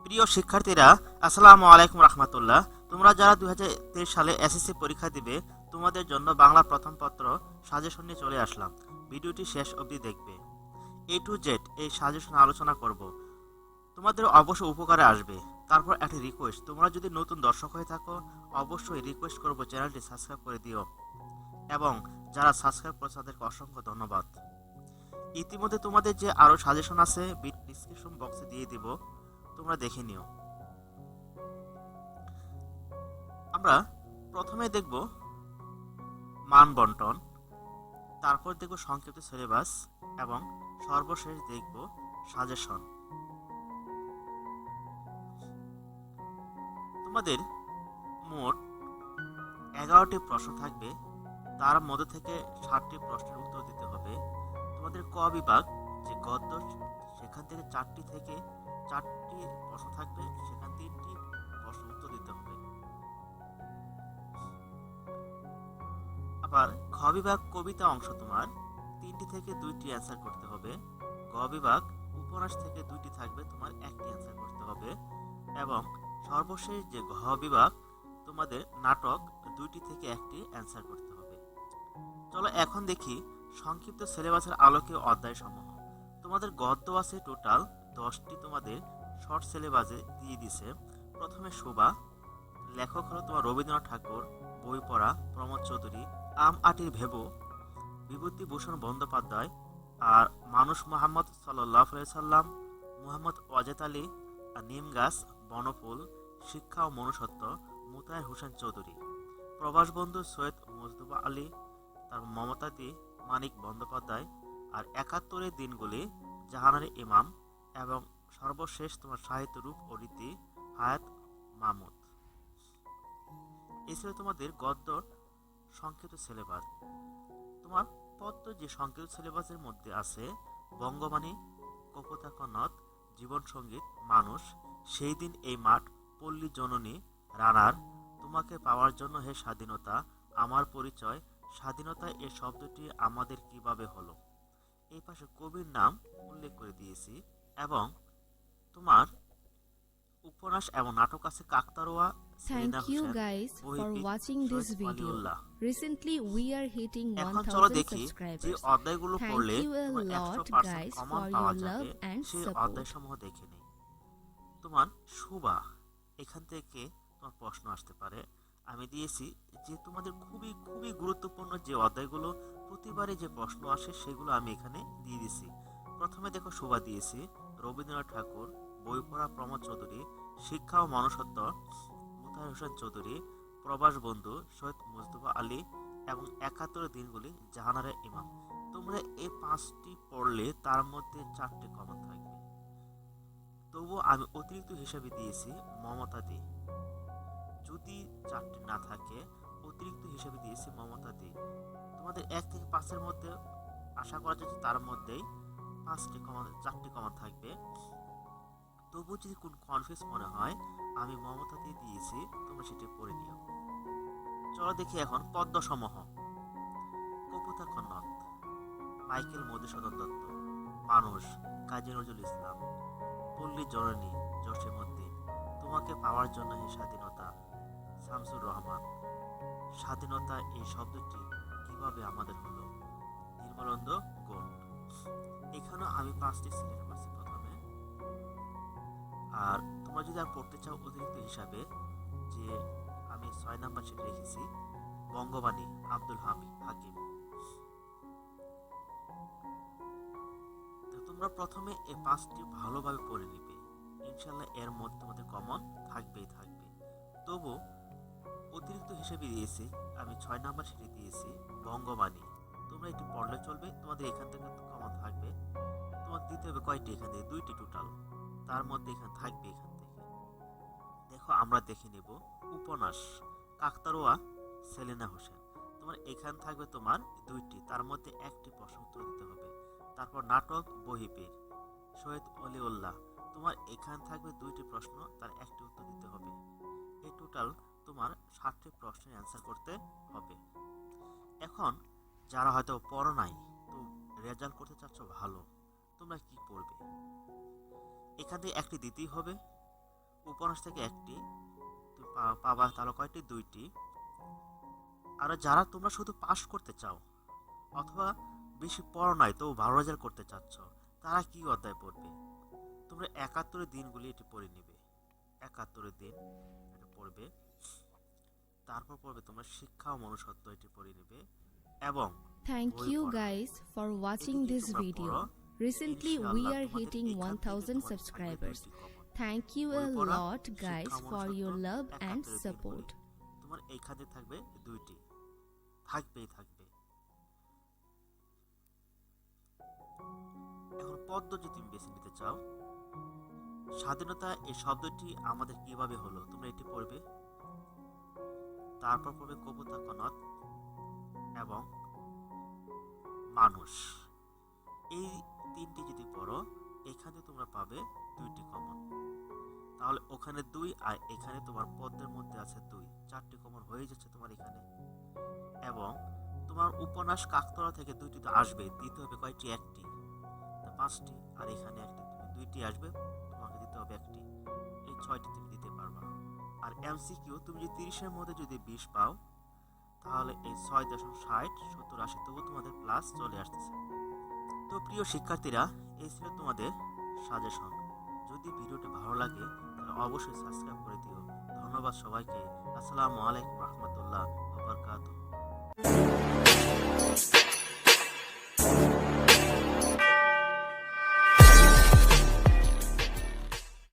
প্রিয় শিক্ষার্থীরা, আসসালামু আলাইকুম রহমতুল্লাহ। তোমরা যারা 2023 সালে এসএসসি পরীক্ষা দিবে, তোমাদের জন্য বাংলা প্রথম পত্র সাজেশন নিয়ে চলে আসলাম। ভিডিওটি শেষ অবধি দেখবে। A to Z এই সাজেশন আলোচনা করব, তোমাদের অবশ্য উপকারে আসবে। তারপর একটি রিকোয়েস্ট, তোমরা যদি নতুন দর্শক হয়ে থাকো অবশ্যই রিকোয়েস্ট করব চ্যানেলটি সাবস্ক্রাইব করে দিও, এবং যারা সাবস্ক্রাইব করেছে তাদেরকে অসংখ্য ধন্যবাদ। ইতিমধ্যে তোমাদের যে আরও সাজেশন আছে ডিসক্রিপশন বক্সে দিয়ে দিব, তোমরা দেখে নিও। আমরা প্রথমে দেখব মান বন্টন, তারপর দেখব সংক্ষিপ্ত সিলেবাস এবং সর্বশেষ দেখব সাজেশন। তোমাদের মোট 11টি প্রশ্ন থাকবে, তার মধ্যে থেকে 7টি প্রশ্নের উত্তর দিতে হবে। তোমাদের ক বিভাগ যে গদ্য, সেখান থেকে 4টি প্রশ্ন থাকবে, সেখান 3টি প্রশ্ন উত্তর দিতে হবে। আবার খ বিভাগ কবিতা অংশ তোমার 3টি থেকে 2টি অ্যান্সার করতে হবে। গ বিভাগ উপন্যাস থেকে 2টি থাকবে, তোমার 1টি অ্যান্সার করতে হবে। এবং সর্বশেষ যে ঘ বিভাগ, তোমাদের নাটক 2টি থেকে 1টি অ্যান্সার করতে হবে। চলো এখন দেখি সংক্ষিপ্ত সিলেবাসের আলোকে অধ্যায় সমূহ। তোমাদের গদ্য আছে টোটাল 10টি, তোমাদের শর্ট সিলেবাসে দিয়ে দিছে। প্রথমে শোভা, লেখক হলো তোমার রবীন্দ্রনাথ ঠাকুর, বই পড়া প্রমোদ চৌধুরী। আম আটির ভেবু, বিভূতিভূষণ বন্দ্যোপাধ্যায়। আর মানুষ মোহাম্মদ সাল্লাল্লাহু আলাইহি সাল্লাম, মুহাম্মদ ওয়াজেদ আলী। আর নিম গাছ, বনফুল, শিক্ষা ও মনুষ্যত্ব, মুতাহির হোসেন চৌধুরী। প্রবাস বন্ধু সৈয়দ মুজতবা আলী, তার মমতাদি মানিক বন্দ্যোপাধ্যায়। আর 71 দিনগুলি, জাহানারি ইমাম। এবং সর্বশেষ তোমার সাহিত্য রূপ ও রীতি, হায়াত মাহমুদ। এই ছিল তোমাদের গদ্য সংক্ষিপ্ত সিলেবাস। তোমার পদ্য যে সংক্ষিপ্ত সিলেবাসের মধ্যে আছে বঙ্গবাণী, কপোতাক্ষ নদ, জীবন সঙ্গীত, মানুষ, সেই দিন এই মাঠ, পল্লী জননী, রানার, তোমাকে পাওয়ার জন্য হে স্বাধীনতা, আমার পরিচয়, স্বাধীনতা এ শব্দটি আমাদের কিভাবে হলো। এই পাশে কবির নাম উল্লেখ করে দিয়েছি। এবং তোমার উপন্যাস এবং নাটক আছে কাকতারুয়া, Thank you guys for watching this video. Recently we are hitting 1000 subscribers. যে অধ্যায়গুলো পড়লে Thank you a তোমার lot 100% guys কমন for পাওয়া your যাবে, love and সেই support. অধ্যায়সমূহ দেখে নিই। তোমার শোভা, এখান থেকে তোমার প্রশ্ন আসতে পারে। আমি দিয়েছি যে তোমাদের খুবই খুবই গুরুত্বপূর্ণ যে অধ্যায়গুলো প্রতিবারে যে প্রশ্ন আসে সেগুলো আমি এখানে দিয়ে দিয়েছি। প্রথমে দেখো শোভা দিয়েছি, রবীন্দ্রনাথ ঠাকুর, বই পড়া প্রমোদ চৌধুরী, শিক্ষা ও মনুষ্যত্ব, মুতাহির হোসেন চৌধুরী, প্রবাস বন্ধু সৈয়দ মুজতবা আলী। এবং 71 দিনগুলি, জাহানারা ইমাম। তোমরা এই 5টি পড়লে তার মধ্যে 4টি কমন থাকবে। তবুও আমি অতিরিক্ত হিসাবে দিয়েছি মমতা দে। যদি 4টি না থাকে, অতিরিক্ত হিসাবে দিয়েছি মমতা দে। তোমাদের 1 থেকে 5-এর মধ্যে আশা করা যাচ্ছে তার মধ্যেই 4টি কমন থাকবে। তবুও যদি কোন কনফিউজ মনে হয়, আমি মমতা দিয়ে দিয়েছি, তোমরা সেটি পড়ে নিও। চলো দেখি এখন পদ্য সমূহ। কপোতাক্ষ নদ, মাইকেল মধুসূদন দত্ত। মানুষ, কাজী নজরুল ইসলাম। পল্লী জননী, জসীমউদ্দিন। তোমাকে পাওয়ার জন্য হে স্বাধীনতা, শামসুর রহমান। স্বাধীনতা এই শব্দটি কিভাবে আমাদের হলো, নির্মলানন্দ গুণ। এখানেও আমি 5টি সিলেক্ট করছি প্রথমে। আর তোমরা যদি আর পড়তে চাও অতিরিক্ত হিসাবে, যে আমি 6 নাম্বার সেটা রেখেছি বঙ্গবাণী, আব্দুল হাকিম। তোমরা প্রথমে এই 5টি ভালোভাবে পড়ে নিবে, ইনশাল্লাহ এর মধ্যে তোমাদের কমন থাকবেই থাকবে। তবু অতিরিক্ত হিসেবে দিয়েছি আমি 6 নাম্বার সেটি দিয়েছি বঙ্গবাণী। তোমরা এটি পড়লে চলবে, তোমাদের এখান থেকে কমন থাকবে। তোমার দিতে হবে কয়টি, এখান থেকে 2টি টোটাল, তার মধ্যে এখানে থাকবে। এখান থেকে দেখো আমরা দেখে নেব উপন্যাস কাকতারুয়া, সেলিনা হোসেন। তোমার এখান থাকবে তোমার 2টি, তার মধ্যে 1টি প্রশ্ন উত্তর দিতে হবে। তারপর নাটক বহিপীর, সৈয়দ অলিউল্লাহ। তোমার এখান থাকবে 2টি প্রশ্ন, তার 1টি উত্তর দিতে হবে। এই টোটাল তোমার 7টি প্রশ্নের অ্যান্সার করতে হবে। এখন যারা হয়তো পড়ো নাই, তো রেজাল্ট করতে চাচ্ছ ভালো, তোমরা কি পড়বে? এখান থেকে 1টি দিতেই হবে। উপন্যাস থেকে একটি তুমি পাবা, তাহলে কয়টি? 2টি। আর যারা তোমরা শুধু পাস করতে চাও অথবা বেশি পড়ো নাই তো ভালো রেজাল্ট করতে চাচ্ছ, তারা কি অধ্যায় পড়বে? তোমরা 71 দিনগুলি এটি পড়ে নিবে। 71 দিন এটা পড়বে। তারপর পড়বে তোমরা শিক্ষা ও মনুষ্যত্ব, এটি পড়ে নিবে। এবং Thank you guys for watching this video. Recently we are hitting 1000 subscribers. Thank you a lot guys for your love and support. তোমার এইখানে থাকবে 2টি, থাকবেই থাকবে। এখন পদ্য যদি তুমি বেছে নিতে চাও, স্বাধীনতা এই শব্দটি আমাদের কিভাবে হলো তোমরা এটি পড়বে। তারপর পড়বে কবিতা, কনক এবং মানুষ। এই 3টি যদি পড়ো, এখানে তোমরা পাবে 2টি কমন। তাহলে ওখানে 2 আর এখানে তোমার পদ্মের মধ্যে আছে 2, 4টি কমন হয়ে যাচ্ছে তোমার এখানে। এবং তোমার উপন্যাস কাকতলা থেকে 2টি তো আসবে, দিতে হবে কয়টি? 1টি, 5টি। আর এখানে একটি, তুমি 2টি আসবে, তোমাকে দিতে হবে 1টি। এই 6টি তুমি দিতে পারবা। আর এমসিকিউ তুমি যদি 30-এর মধ্যে যদি 20 পাও, তাহলে এই 6.60, 70, 80 তবু তোমাদের প্লাস চলে আসতেছে। তো প্রিয় শিক্ষার্থীরা, এই ছিল তোমাদের সাজেশন। যদি ভিডিওটি ভালো লাগে তাহলে অবশ্যই সাবস্ক্রাইব করে দিও। ধন্যবাদ সবাইকে। আসসালামু আলাইকুম রহমতুল্লাহ ওয়া বারাকাতুহু।